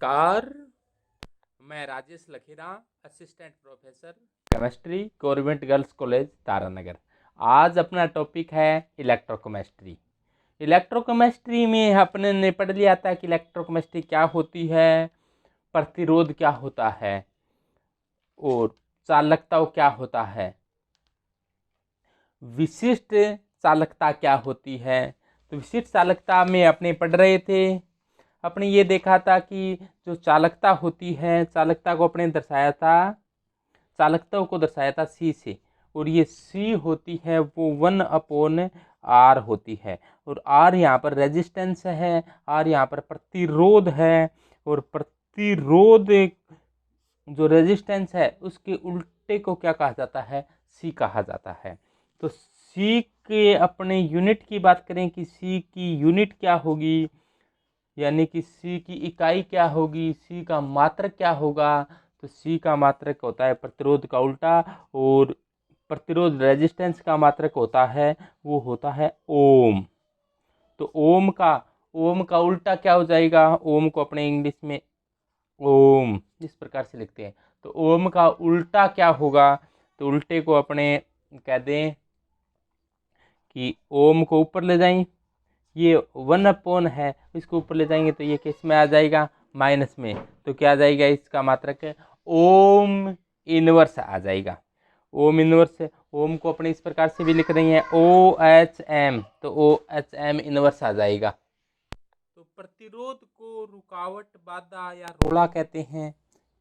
नमस्कार, मैं Rajesh Lakhera, assistant professor chemistry, government girls college Taranagar. आज अपना टॉपिक है इलेक्ट्रोकेमिस्ट्री। इलेक्ट्रोकेमिस्ट्री में अपने ने पढ़ लिया था कि इलेक्ट्रोकेमिस्ट्री क्या होती है, प्रतिरोध क्या होता है और चालकता क्या होता है, विशिष्ट चालकता क्या होती है। तो विशिष्ट चालकता में अपने पढ़ रहे थे, अपने ये देखा था कि जो चालकता होती है, चालकता को अपने दर्शाया था, चालकता को दर्शाया था सी से, और ये सी होती है वो 1/R होती है, और R यहाँ पर रेजिस्टेंस है, R यहाँ पर प्रतिरोध है, और प्रतिरोध जो रेजिस्टेंस है उसके उल्टे को क्या कहा जाता है, सी कहा जाता है। तो सी के अपने यूनिट की बात करें कि सी की यूनिट क्या होगी, यानी कि सी की इकाई क्या होगी, सी का मात्रक क्या होगा। तो सी का मात्रक होता है प्रतिरोध का उल्टा, और प्रतिरोध रेजिस्टेंस का मात्रक होता है वो होता है ओम। तो ओम का उल्टा क्या हो जाएगा, ओम को अपने इंग्लिश में ओम इस प्रकार से लिखते हैं। तो ओम का उल्टा क्या होगा, तो उल्टे को अपने कह दें कि ओम को ऊपर ले जाएं, ये 1/, है इसको ऊपर ले जाएंगे तो ये किस में आ जाएगा, माइनस में। तो क्या आ जाएगा, इसका मात्रक ओम इनवर्स आ जाएगा। ओम इनवर्स, ओम को अपने इस प्रकार से भी लिख रही हैं OHM, तो OHM इनवर्स आ जाएगा। तो प्रतिरोध को रुकावट, बाधा या रोड़ा कहते हैं।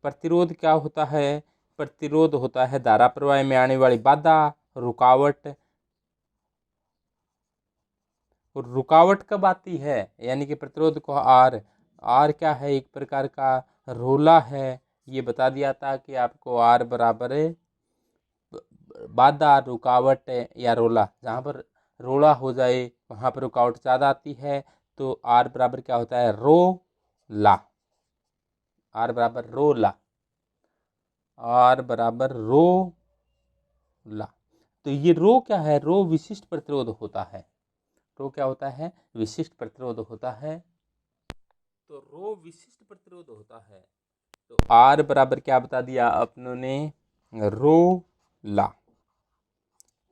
प्रतिरोध क्या होता है, प्रतिरोध होता है धारा प्रवाह में आने वाली बाधा, रुकावट। और रुकावट कब आती है, यानी कि प्रतिरोध को आर क्या है, एक प्रकार का रोला है। ये बता दिया था कि आपको आर बराबर बाधा, रुकावट या रोला। जहाँ पर रोला हो जाए वहाँ पर रुकावट ज़्यादा आती है, तो आर बराबर क्या होता है, रो ला। आर बराबर रो ला, आर बराबर रो ला। तो ये रो क्या है, रो विशिष्ट प्रतिरोध होता है। रो क्या होता है, विशिष्ट प्रतिरोध होता है। तो रो विशिष्ट प्रतिरोध होता है। तो आर बराबर क्या बता दिया अपनों ने, रो ला।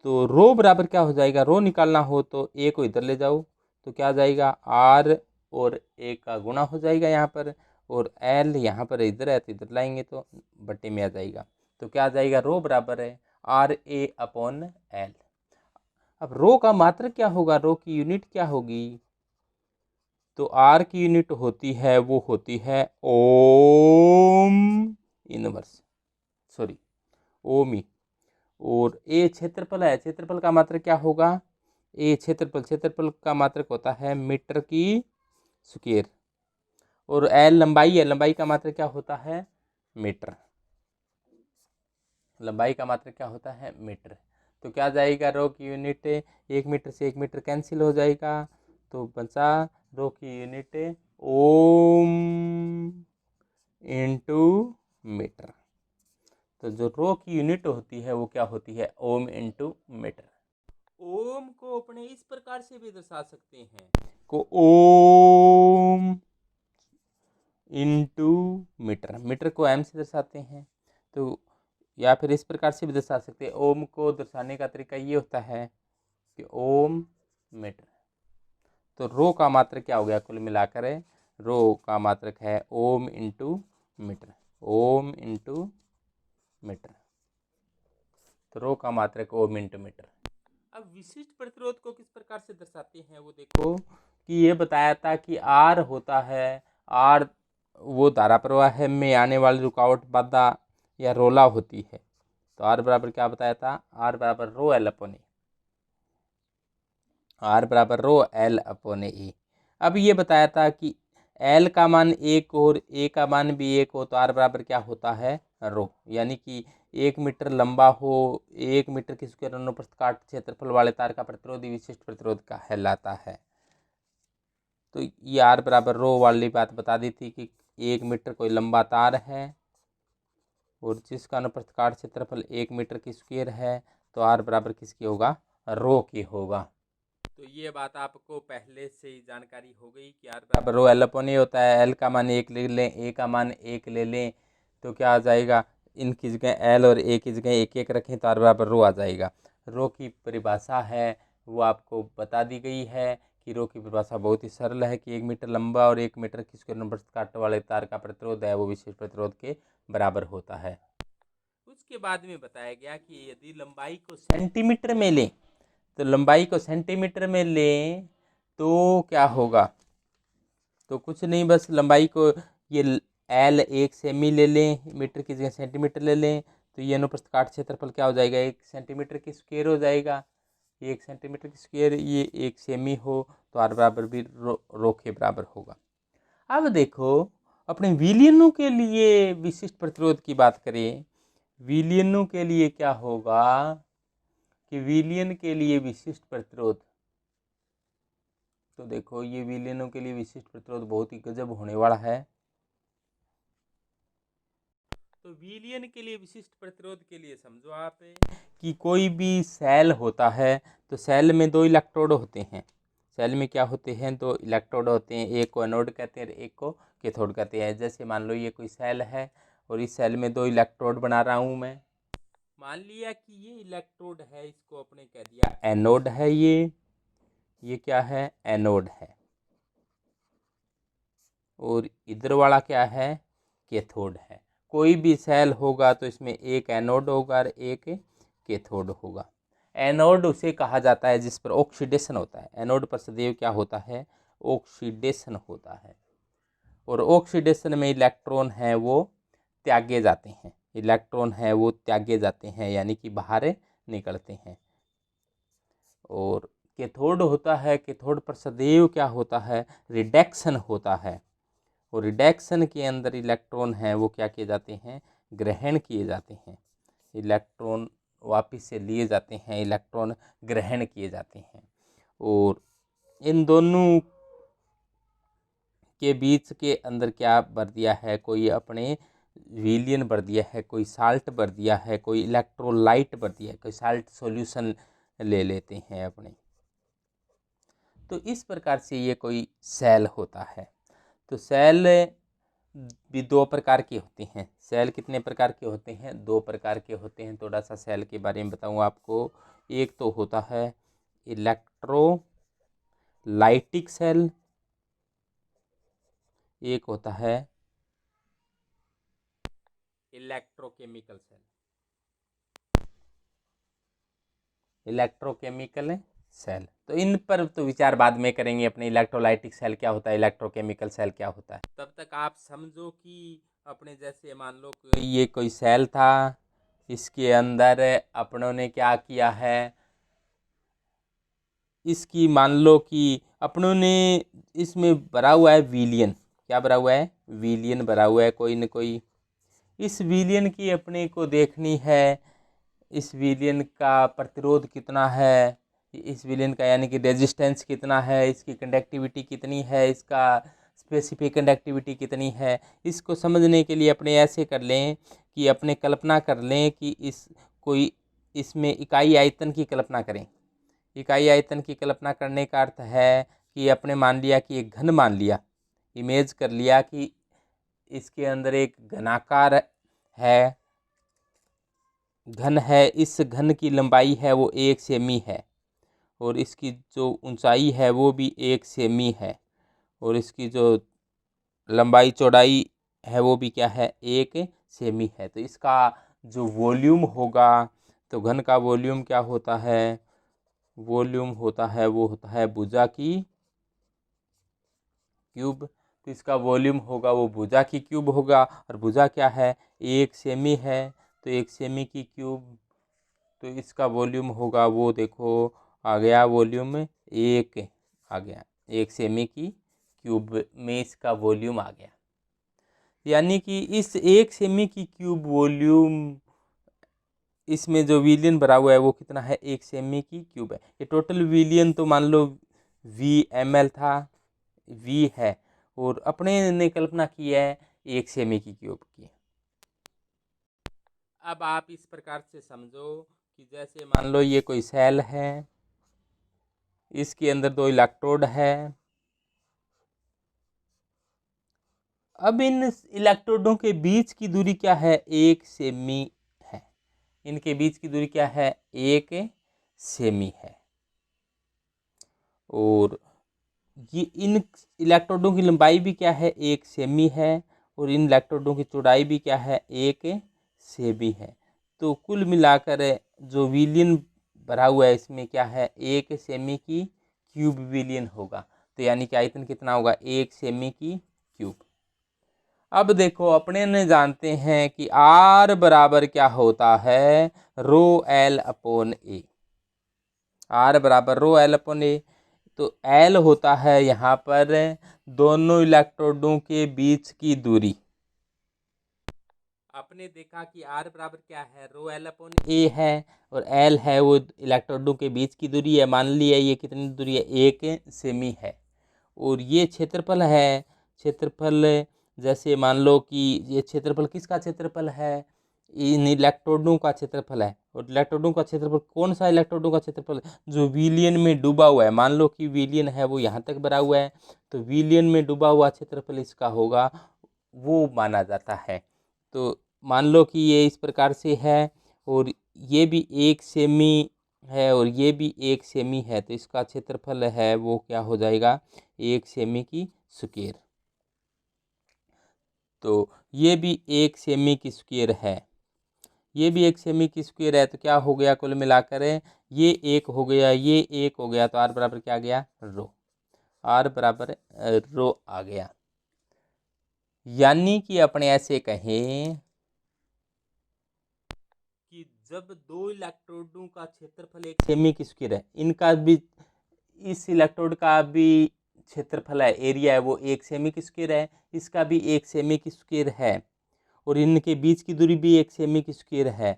तो रो बराबर क्या हो जाएगा, रो निकालना हो तो ए को इधर ले जाओ तो क्या आ जाएगा, आर और ए का गुणा हो जाएगा यहाँ पर, और एल यहाँ पर इधर है तो इधर लाएंगे तो बट्टे में आ जाएगा। तो क्या आ जाएगा, रो बराबर है RA/L। अब रो का मात्रक क्या होगा, रो की यूनिट क्या होगी, तो आर की यूनिट होती है वो होती है ओम इनवर्स, सॉरी ओमी। और ए क्षेत्रफल है, क्षेत्रफल का मात्रक क्या होगा, ए क्षेत्रफल का मात्रक होता है मीटर की स्क्वायर। और एल लंबाई है, लंबाई का मात्रक क्या होता है, मीटर। लंबाई का मात्रक क्या होता है, मीटर। तो क्या जाएगा, रो की यूनिट 1 मीटर से 1 मीटर कैंसिल हो जाएगा, तो बचा रो की यूनिट ओम इंटू मीटर। तो जो रो की यूनिट होती है वो क्या होती है, ओम इंटू मीटर। ओम को अपने इस प्रकार से भी दर्शा सकते हैं, को ओम इंटू मीटर, मीटर को एम से दर्शाते हैं। तो या फिर इस प्रकार से भी दर्शा सकते हैं, ओम को दर्शाने का तरीका ये होता है कि ओम मीटर। तो रो का मात्रक क्या हो गया, कुल मिलाकर रो का मात्रक है ohm into metre, ohm into metre. तो रो का मात्रक ओम इंटू मीटर। अब विशिष्ट प्रतिरोध को किस प्रकार से दर्शाते हैं वो देखो, कि ये बताया था कि आर होता है, आर वो धारा प्रवाह में आने वाली रुकावट, बाधा या रोला होती है। तो आर बराबर क्या बताया था, आर बराबर rho L upon A, R बराबर रो एल अपॉन ए। अब ये बताया था कि एल का मान 1 और ए का मान भी 1 हो तो आर बराबर क्या होता है, रो। यानी कि 1 मीटर लंबा हो, 1 मीटर की स्क्वायर अनुप्रस्थ काट क्षेत्रफल वाले तार का प्रतिरोध विशिष्ट प्रतिरोध कहलाता है। तो ये आर बराबर रो वाली बात बता दी थी कि 1 मीटर कोई लंबा तार है और जिसका अनुप्रस्थ काट क्षेत्रफल 1 मीटर की स्क्वायर है, तो आर बराबर किसकी होगा, रो की होगा। तो ये बात आपको पहले से ही जानकारी हो गई कि आर बराबर रो एल अपॉन ए होता है। एल का मान 1 ले लें, ए का मान 1 ले लें, तो क्या आ जाएगा, इनकी जगह एल और ए की जगह 1 1 रखें तो आर बराबर रो आ जाएगा। रो की परिभाषा है वो आपको बता दी गई है कि रो की परिभाषा बहुत ही सरल है कि 1 मीटर लंबा और 1 मीटर की स्क्वायर नंबर काट वाले तार का प्रतिरोध है वो विशेष प्रतिरोध के बराबर होता है। उसके बाद में बताया गया कि यदि लंबाई को सेंटीमीटर में लें, तो लंबाई को सेंटीमीटर में लें तो क्या होगा, तो कुछ नहीं, बस लंबाई को ये एल 1 सेमी ले लें, मीटर की जगह सेंटीमीटर ले लें, तो ये अनुप्रस्थ काट क्षेत्रफल क्या हो जाएगा, 1 सेंटीमीटर की स्क्वायर हो जाएगा। 1 सेंटीमीटर की स्क्वायर ये 1 सेमी हो तो आर बराबर भी रो के बराबर होगा। अब देखो अपने विलियनों के लिए विशिष्ट प्रतिरोध की बात करें, विलियनों के लिए क्या होगा कि विलियन के लिए विशिष्ट प्रतिरोध, तो देखो ये विलियनों के लिए विशिष्ट प्रतिरोध बहुत ही गजब होने वाला है। तो विलियन के लिए विशिष्ट प्रतिरोध के लिए समझो आप कि कोई भी सेल होता है तो सेल में 2 इलेक्ट्रोड होते हैं। सेल में क्या होते हैं, 2 इलेक्ट्रोड होते हैं, एक को एनोड कहते हैं एक को कैथोड कहते हैं। जैसे मान लो ये कोई सेल है और इस सेल में 2 इलेक्ट्रोड बना रहा हूँ मैं, मान लिया कि ये इलेक्ट्रोड है, इसको अपने कह दिया एनोड है, ये क्या है, एनोड है, और इधर वाला क्या है, कैथोड है। कोई भी सेल होगा तो इसमें एक एनोड होगा और एक कैथोड होगा। एनोड उसे कहा जाता है जिस पर ऑक्सीडेशन होता है। एनोड पर सदैव क्या होता है, ऑक्सीडेशन होता है, और ऑक्सीडेशन में इलेक्ट्रॉन है वो त्यागे जाते हैं, इलेक्ट्रॉन है वो त्यागे जाते हैं यानी कि बाहर निकलते हैं। और कैथोड होता है, कैथोड पर सदैव क्या होता है, रिडक्शन होता है, और रिडक्शन के अंदर इलेक्ट्रॉन हैं वो क्या किए जाते हैं, ग्रहण किए जाते हैं, इलेक्ट्रॉन वापस से लिए जाते हैं, इलेक्ट्रॉन ग्रहण किए जाते हैं। और इन दोनों के बीच के अंदर क्या भर दिया है, कोई अपने विलियन भर दिया है, कोई साल्ट भर दिया है, कोई इलेक्ट्रोलाइट भर दिया है, कोई साल्ट सॉल्यूशन ले लेते हैं अपने। तो इस प्रकार से ये कोई सेल होता है। तो सेल भी 2 प्रकार के होते हैं। सेल कितने प्रकार के होते हैं, 2 प्रकार के होते हैं। थोड़ा सा सेल के बारे में बताऊँ आपको। एक तो होता है इलेक्ट्रोलाइटिक सेल, एक होता है इलेक्ट्रोकेमिकल सेल। इलेक्ट्रोकेमिकल सेल, तो इन पर तो विचार बाद में करेंगे अपने। इलेक्ट्रोलाइटिक सेल क्या होता है, इलेक्ट्रोकेमिकल सेल क्या होता है, तब तक आप समझो कि अपने जैसे मान लो ये कोई सेल था, इसके अंदर अपनों ने क्या किया है, इसकी मान लो कि अपनों ने इसमें भरा हुआ है विलियन, क्या भरा हुआ है, विलियन भरा हुआ है कोई न कोई। इस विलियन की अपने को देखनी है, इस विलियन का प्रतिरोध कितना है, इस विलियन का यानी कि रेजिस्टेंस कितना है, इसकी कंडक्टिविटी कितनी है, इसका स्पेसिफिक कंडक्टिविटी कितनी है। इसको समझने के लिए अपने ऐसे कर लें कि अपने कल्पना कर लें कि इसमें इकाई आयतन की कल्पना करें। इकाई आयतन की कल्पना करने का अर्थ है कि अपने मान लिया कि एक घन मान लिया, इमेज कर लिया कि इसके अंदर एक घनाकार है, घन है, इस घन की लंबाई है वो 1 सेमी है, और इसकी जो ऊंचाई है वो भी 1 सेमी है, और इसकी जो लंबाई चौड़ाई है वो भी क्या है, 1 सेमी है। तो इसका जो वॉल्यूम होगा, तो घन का वॉल्यूम क्या होता है, वॉल्यूम होता है वो होता है भुजा की क्यूब। तो इसका वॉल्यूम होगा वो भुजा की क्यूब होगा, और भुजा क्या है, 1 सेमी है, तो 1 सेमी की क्यूब, तो इसका वॉल्यूम होगा वो देखो आ गया, वॉल्यूम 1 आ गया, 1 सेमी की क्यूब में इसका वॉल्यूम आ गया। यानी कि इस 1 सेमी की क्यूब वॉल्यूम, इसमें जो विलियन भरा हुआ है वो कितना है, 1 सेमी की क्यूब है। ये टोटल विलियन तो मान लो VmL था, V है, और अपने ने कल्पना की है 1 सेमी की क्यूब की। अब आप इस प्रकार से समझो कि जैसे मान लो ये कोई सेल है, इसके अंदर 2 इलेक्ट्रोड है। अब इन इलेक्ट्रोडों के बीच की दूरी क्या है? 1 सेमी है। इनके बीच की दूरी क्या है? 1 सेमी है। और ये इन इलेक्ट्रोडों की लंबाई भी क्या है? 1 सेमी है। और इन इलेक्ट्रोडों की चौड़ाई भी क्या है? 1 सेमी है। तो कुल मिलाकर जो विलियन भरा हुआ है इसमें क्या है? 1 सेमी की क्यूब विलियन होगा। तो यानी कि आयतन कितना होगा? 1 सेमी की क्यूब। अब देखो अपने ने जानते हैं कि R बराबर क्या होता है? रो एल अपॉन ए। R बराबर रो एल अपॉन ए। तो एल होता है यहाँ पर दोनों इलेक्ट्रोडों के बीच की दूरी। आपने देखा कि R बराबर क्या है? रो एल अपॉन ए है। और एल है वो इलेक्ट्रोडों के बीच की दूरी है। मान लिया ये कितनी दूरी है? 1 सेमी है। और ये क्षेत्रफल है। क्षेत्रफल जैसे मान लो कि ये क्षेत्रफल किसका क्षेत्रफल है? इन इलेक्ट्रोडों का क्षेत्रफल है। और इलेक्ट्रोडों का क्षेत्रफल कौन सा इलेक्ट्रोडों का क्षेत्रफल? जो विलियन में डूबा हुआ है। मान लो कि विलियन है वो यहाँ तक भरा हुआ है, तो विलियन में डूबा हुआ क्षेत्रफल इसका होगा, वो माना जाता है। तो मान लो कि ये इस प्रकार से है और ये भी 1 सेमी है और ये भी 1 सेमी है, तो इसका क्षेत्रफल है वो क्या हो जाएगा? 1 सेमी की स्क्वायर। तो ये भी 1 सेमी की स्क्वायर है, ये भी 1 सेमी की स्क्वायर है। तो क्या हो गया कुल मिलाकर? ये 1 हो गया, ये 1 हो गया। तो आर बराबर क्या आ गया? रो। आर बराबर रो आ गया। यानी कि अपने ऐसे कहें कि जब 2 इलेक्ट्रोडों का क्षेत्रफल 1 सेमी की स्क्वायर है, इनका भी, इस इलेक्ट्रोड का भी क्षेत्रफल है, एरिया है वो 1 सेमी की स्क्वायर है, इसका भी 1 सेमी की स्क्वायर है, और इनके बीच की दूरी भी 1 सेमी की स्क्वायर है।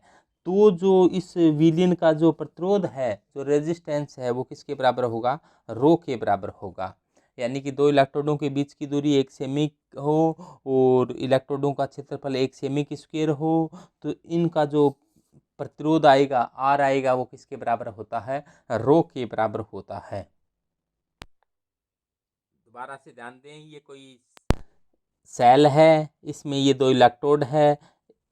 तो जो इस विलियन का जो प्रतिरोध है, जो रेजिस्टेंस है, वो किसके बराबर होगा? रो के बराबर होगा। यानी कि 2 इलेक्ट्रोडों के बीच की दूरी 1 सेमी हो और इलेक्ट्रोडों का क्षेत्रफल 1 सेमी की स्क्वायर हो, तो इनका जो प्रतिरोध आएगा, आर आएगा, वो किसके बराबर होता है? रो के बराबर होता है। दोबारा से ध्यान दें, ये कोई सेल है, इसमें ये 2 इलेक्ट्रोड है।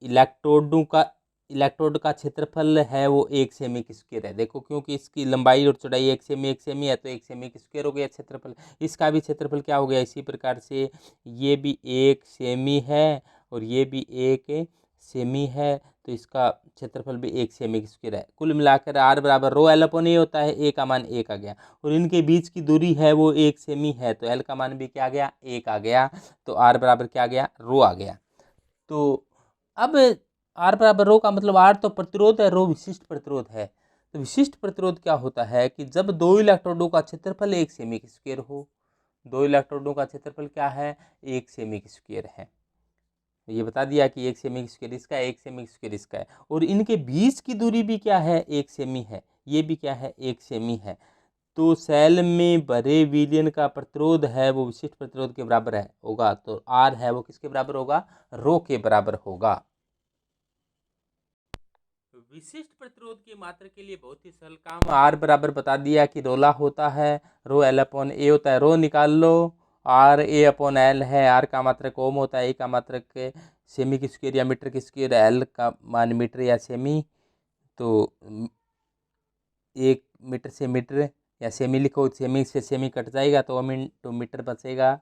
इलेक्ट्रोड का क्षेत्रफल है वो 1 सेमी की स्क्वायर है। देखो क्योंकि इसकी लंबाई और चौड़ाई 1 सेमी है, तो 1 सेमी की स्क्वायर हो गया क्षेत्रफल। इसका भी क्षेत्रफल क्या हो गया? इसी प्रकार से ये भी 1 सेमी है और ये भी 1 सेमी है, तो इसका क्षेत्रफल भी 1 सेमी की स्क्वायर है। कुल मिलाकर आर बराबर रो एल अपॉन ए होता है। ए का मान 1 आ गया और इनके बीच की दूरी है वो 1 सेमी है, तो एल का मान भी क्या आ गया? 1 आ गया। तो आर बराबर क्या आ गया? रो आ गया। तो अब आर बराबर रो का मतलब आर तो प्रतिरोध है, रो विशिष्ट प्रतिरोध है। तो विशिष्ट प्रतिरोध क्या होता है कि जब 2 इलेक्ट्रोडों का क्षेत्रफल 1 सेमी की स्क्वायर हो। 2 इलेक्ट्रोडों का क्षेत्रफल क्या है? 1 सेमी की स्क्वायर है। ये बता दिया कि 1 सेमी की स्क्वायर इसका है, 1 सेमी की स्क्वायर इसका है, और इनके बीच की दूरी भी क्या है? 1 सेमी है। ये भी क्या है? 1 सेमी है। तो सेल में भरे विलियन का प्रतिरोध है वो विशिष्ट प्रतिरोध के बराबर है होगा। तो आर है वो किसके बराबर होगा? रो के बराबर होगा। विशिष्ट प्रतिरोध की मात्रा के लिए बहुत ही सरल काम, आर बराबर बता दिया कि रोला होता है, रो एल अपॉन ए होता है, रो निकाल लो। आर ए अपॉन एल है, आर का मात्रक ओम होता है, ए का मात्रक सेमी की स्क्वायर या मीटर की स्क्वायर, एल का मान मीटर या सेमी। तो 1 मीटर से मीटर या सेमी लिखो, सेमी से सेमी कट जाएगा तो ओम इंटू मीटर बचेगा।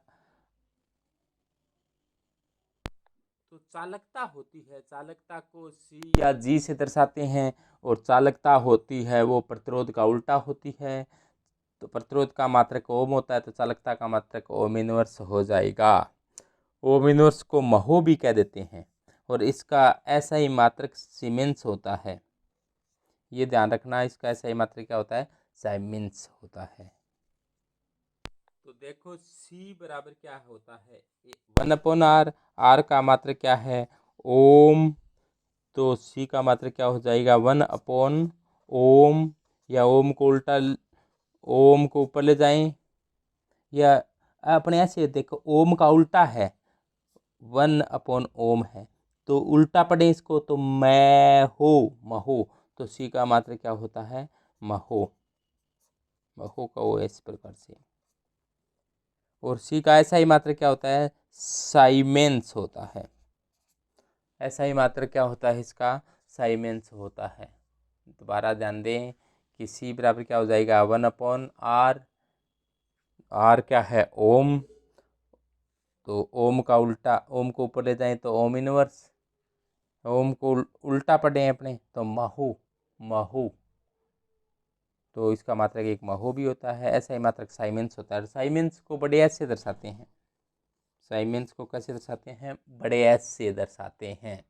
तो चालकता होती है, चालकता को सी या जी से दर्शाते हैं, और चालकता होती है वो प्रतिरोध का उल्टा होती है। तो प्रतिरोध का मात्रक ओम होता है, तो चालकता का मात्रक ओम इनवर्स हो जाएगा। ओम इनवर्स को महो भी कह देते हैं, और इसका ऐसा ही मात्रक सीमेंस होता है। ये ध्यान रखना, इसका ऐसा ही मात्रक क्या होता है? साइमेंस होता है। तो देखो सी बराबर क्या होता है? 1/r। आर का मात्रक क्या है? ओम। तो सी का मात्रक क्या हो जाएगा? 1/ओम। या ओम को उल्टा, ओम को ऊपर ले जाएं, या अपने ऐसे देखो ओम का उल्टा है 1/ओम है, तो उल्टा पढ़े इसको तो मैं हो, महो। तो सी का मात्रक क्या होता है? महो। महू का ओ इस प्रकार से। और सी का ऐसा ही मात्र क्या होता है, साइमेंस होता है। ऐसा ही मात्र क्या होता है इसका, साइमेंस होता है। दोबारा ध्यान दें कि सी बराबर क्या हो जाएगा, 1/r। आर क्या है, ओम। तो ओम का उल्टा, ओम को ऊपर ले जाएं तो ओम इनवर्स, ओम को उल्टा पढ़े अपने तो महू, महू। तो इसका मात्रक एक महू भी होता है। ऐसा ही मात्रक साइमेंस होता है। साइमेंस को बड़े एस से दर्शाते हैं। साइमेंस को कैसे दर्शाते हैं, बड़े एस से दर्शाते हैं।